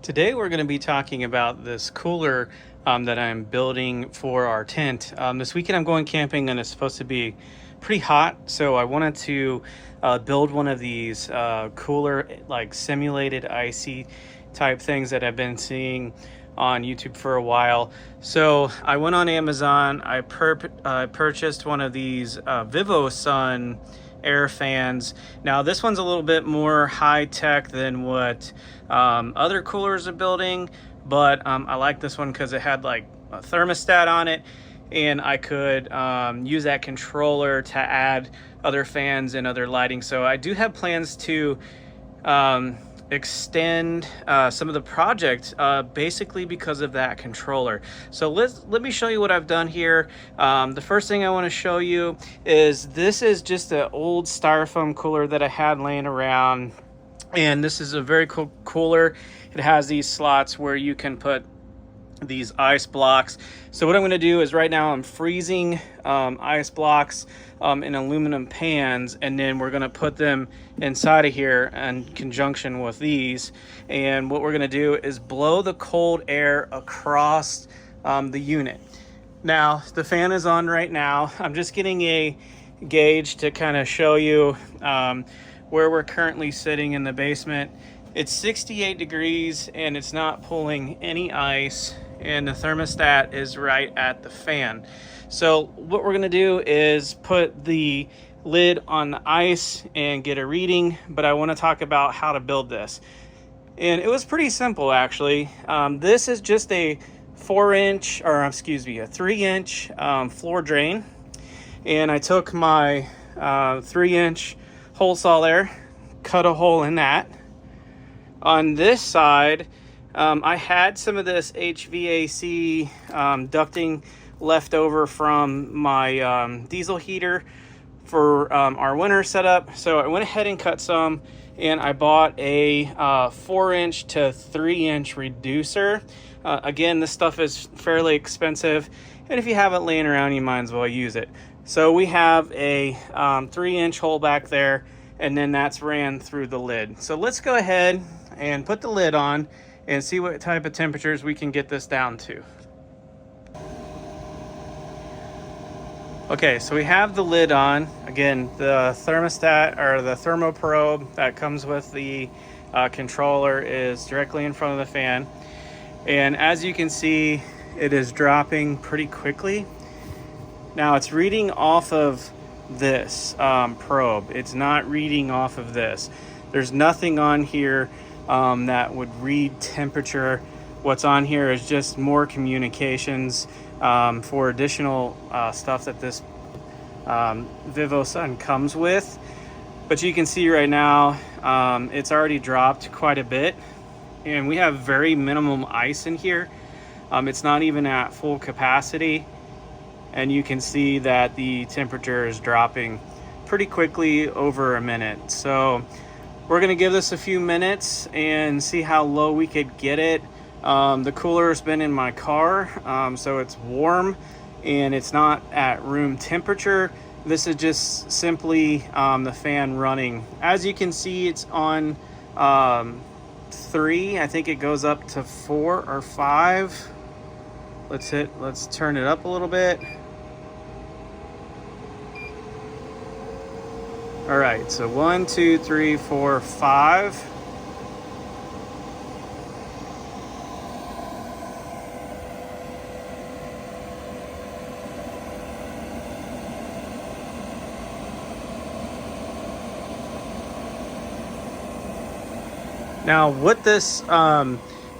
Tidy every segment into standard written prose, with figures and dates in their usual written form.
Today we're going to be talking about this cooler that I'm building for our tent. This weekend I'm going camping and it's supposed to be pretty hot, so I wanted to build one of these cooler, like simulated icy type things that I've been seeing on YouTube for a while. So I went on Amazon, I purchased one of these Vivosun air fans. Now this one's a little bit more high tech than what other coolers are building, but I like this one because it had like a thermostat on it, and I could use that controller to add other fans and other lighting. So I do have plans to extend some of the project basically because of that controller. So let me show you what I've done here. The first thing I want to show you is this is just an old styrofoam cooler that I had laying around, and this is a very cool cooler. It has these slots where you can put these ice blocks. So what I'm going to do is right now I'm freezing ice blocks in aluminum pans, and then we're going to put them inside of here in conjunction with these. And what we're going to do is blow the cold air across the unit. Now the fan is on right now. I'm just getting a gauge to kind of show you where we're currently sitting in the basement. It's 68 degrees and it's not pulling any ice, and the thermostat is right at the fan. So what we're gonna do is put the lid on the ice and get a reading, but I wanna talk about how to build this. And it was pretty simple actually. This is just a 3-inch floor drain. And I took my 3-inch hole saw there, cut a hole in that. On this side, I had some of this HVAC ducting left over from my diesel heater for our winter setup. So I went ahead and cut some, and I bought a 4-inch to 3-inch reducer. Again, this stuff is fairly expensive, and if you have it laying around, you might as well use it. So we have a 3-inch hole back there, and then that's ran through the lid. So let's go ahead and put the lid on and see what type of temperatures we can get this down to. Okay, so we have the lid on. Again, the thermostat or the thermo probe that comes with the controller is directly in front of the fan. And as you can see, it is dropping pretty quickly. Now it's reading off of this probe. It's not reading off of this. There's nothing on here that would read temperature. What's on here is just more communications for additional stuff that this Vivosun comes with. But you can see right now it's already dropped quite a bit, and we have very minimum ice in here. It's not even at full capacity, and you can see that the temperature is dropping pretty quickly, over a minute. So we're gonna give this a few minutes and see how low we could get it. The cooler has been in my car, so it's warm and it's not at room temperature. This is just simply the fan running. As you can see, it's on 3. I think it goes up to 4 or 5. Let's turn it up a little bit. All right, so 1, 2, 3, 4, 5. Now, what this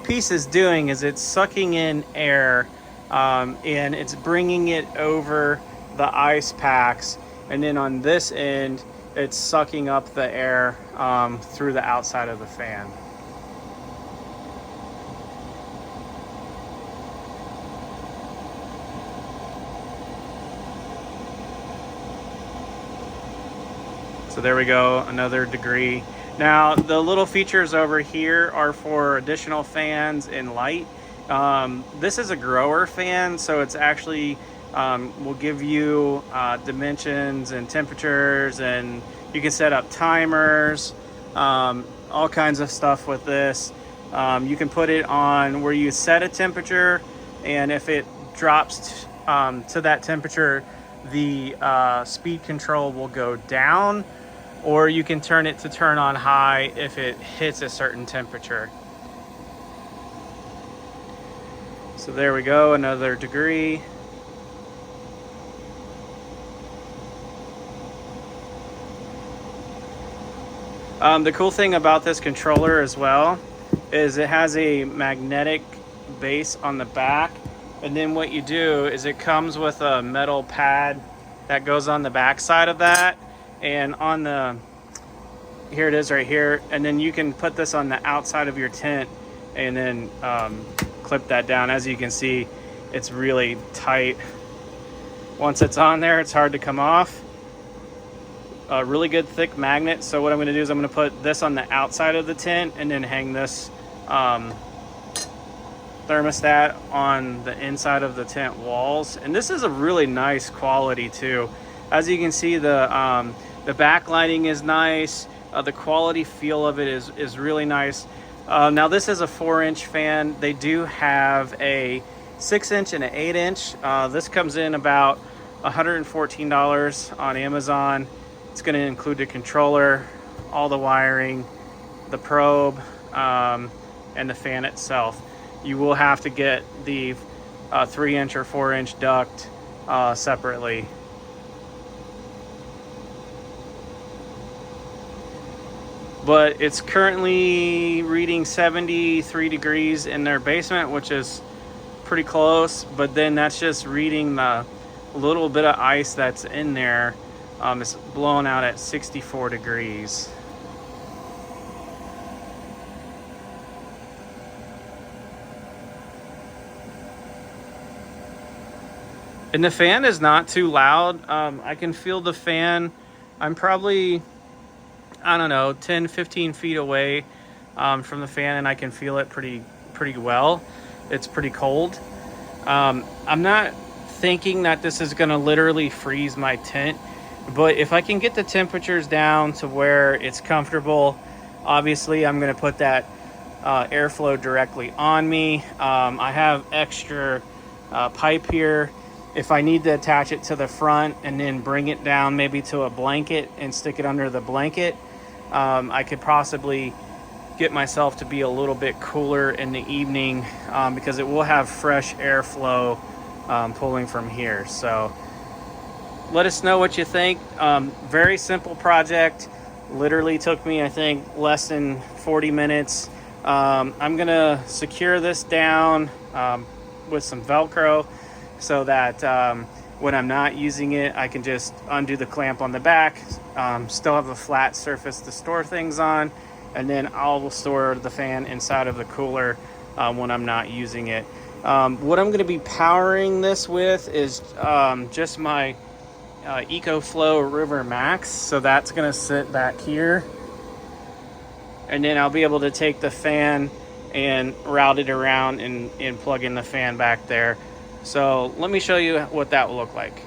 piece is doing is it's sucking in air, and it's bringing it over the ice packs, and then on this end, it's sucking up the air through the outside of the fan. So there we go, another degree. Now the little features over here are for additional fans and light. This is a grower fan, so it's actually will give you dimensions and temperatures, and you can set up timers, all kinds of stuff with this. You can put it on where you set a temperature, and if it drops to that temperature, the speed control will go down, or you can turn it to turn on high if it hits a certain temperature. So there we go, another degree. The cool thing about this controller as well is it has a magnetic base on the back, and then what you do is it comes with a metal pad that goes on the back side of that, and on the, here it is right here, and then you can put this on the outside of your tent and then clip that down. As you can see, it's really tight. Once it's on there, it's hard to come off. A really good thick magnet. So what I'm going to do is I'm going to put this on the outside of the tent and then hang this thermostat on the inside of the tent walls. And this is a really nice quality too. As you can see, the backlighting is nice. The quality feel of it is really nice. Now this is a 4-inch fan. They do have a 6-inch and an 8-inch. This comes in about $114 on Amazon. It's going to include the controller, all the wiring, the probe, and the fan itself. You will have to get the 3-inch or 4-inch duct separately. But it's currently reading 73 degrees in their basement, which is pretty close. But then that's just reading the little bit of ice that's in there. It's blowing out at 64 degrees. And the fan is not too loud. I can feel the fan. I'm probably, I don't know, 10, 15 feet away from the fan, and I can feel it pretty well. It's pretty cold. I'm not thinking that this is gonna literally freeze my tent, but if I can get the temperatures down to where it's comfortable, obviously I'm gonna put that airflow directly on me. I have extra pipe here. If I need to attach it to the front and then bring it down maybe to a blanket and stick it under the blanket, I could possibly get myself to be a little bit cooler in the evening because it will have fresh airflow pulling from here. So let us know what you think. Very simple project. Literally took me, I think, less than 40 minutes. I'm gonna secure this down with some Velcro so that when I'm not using it, I can just undo the clamp on the back, still have a flat surface to store things on, and then I'll store the fan inside of the cooler when I'm not using it. What I'm gonna be powering this with is just my EcoFlow River Max. So that's gonna sit back here, and then I'll be able to take the fan and route it around and plug in the fan back there. So let me show you what that will look like.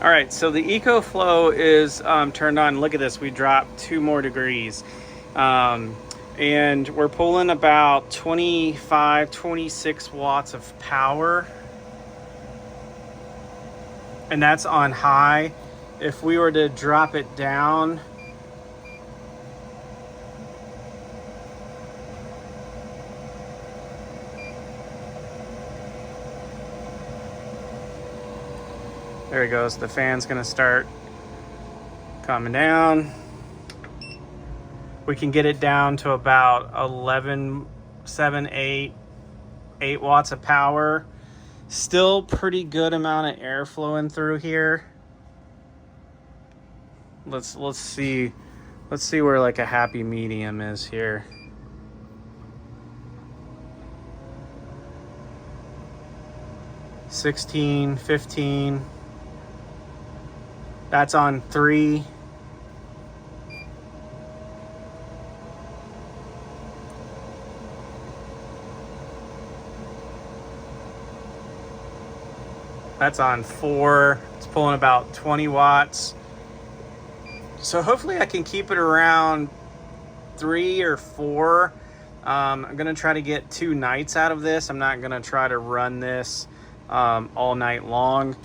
All right, so the EcoFlow is turned on. Look at this, we dropped 2 more degrees. And we're pulling about 25, 26 watts of power. And that's on high. If we were to drop it down, there it goes. The fan's gonna start coming down. We can get it down to about 11, 7, 8 watts of power. Still pretty good amount of air flowing through here. Let's see where like a happy medium is here. $16, $15. That's on 3. That's on 4. It's pulling about 20 watts. So hopefully I can keep it around 3 or 4. I'm gonna try to get 2 nights out of this. I'm not gonna try to run this all night long.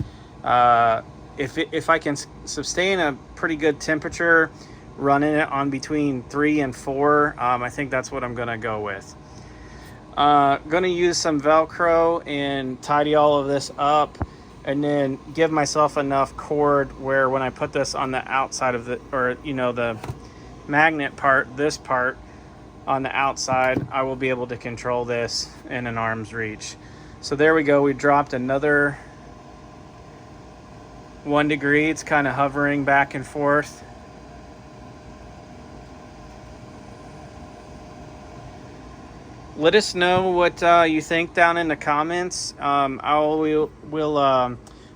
If I can sustain a pretty good temperature, running it on between 3 and 4, I think that's what I'm gonna go with. Gonna use some Velcro and tidy all of this up, and then give myself enough cord where when I put this on the outside of the, or you know, the magnet part, this part on the outside, I will be able to control this in an arm's reach. So there we go. We dropped another 1 degree. It's kind of hovering back and forth. Let us know what you think down in the comments. We'll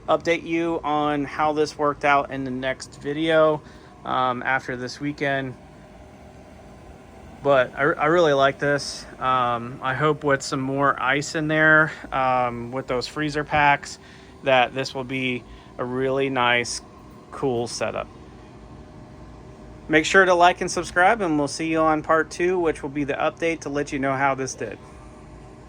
update you on how this worked out in the next video after this weekend. But I really like this. I hope with some more ice in there, with those freezer packs, that this will be a really nice, cool setup. Make sure to like and subscribe, and we'll see you on part 2, which will be the update to let you know how this did.